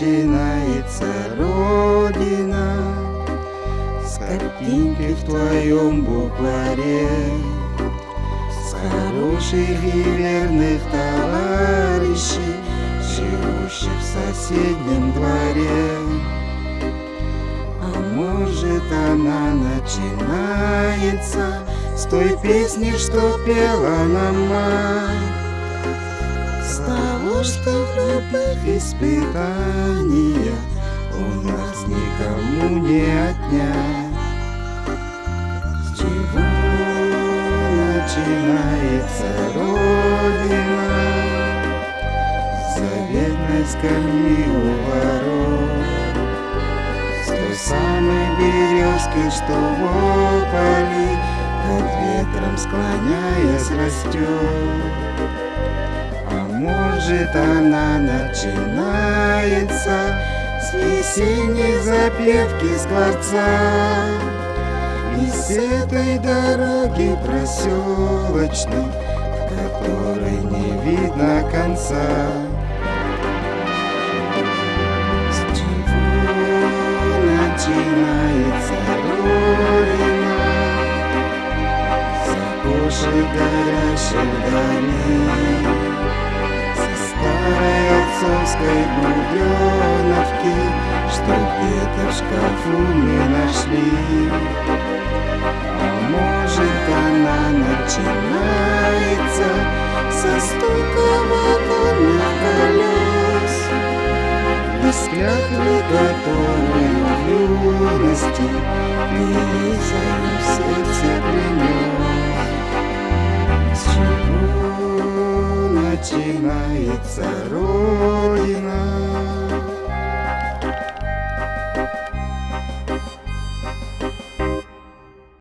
начинается Родина, с картинки в твоем букваре, с хороших и верных товарищей, живущих в соседнем дворе. А может, она начинается с той песни, что пела нам мать, с того, что в любых испытаниях у нас никому не отнять. С чего начинается Родина? С заветной скамьи у ворот, с той самой березки, что в ополе под ветром склоняясь растет. А может, она начинается с весенней запевки скворца, и с этой дороги проселочной, в которой не видно конца. С чего начинается Родина? С окошек горящих вдали, старой отцовской буденовки, что где-то в шкафу мы нашли. А может, она начинается со стука вагонных колес, без клятвы, которую в юности ты за ним в сердце принес. С чего начинается Родина?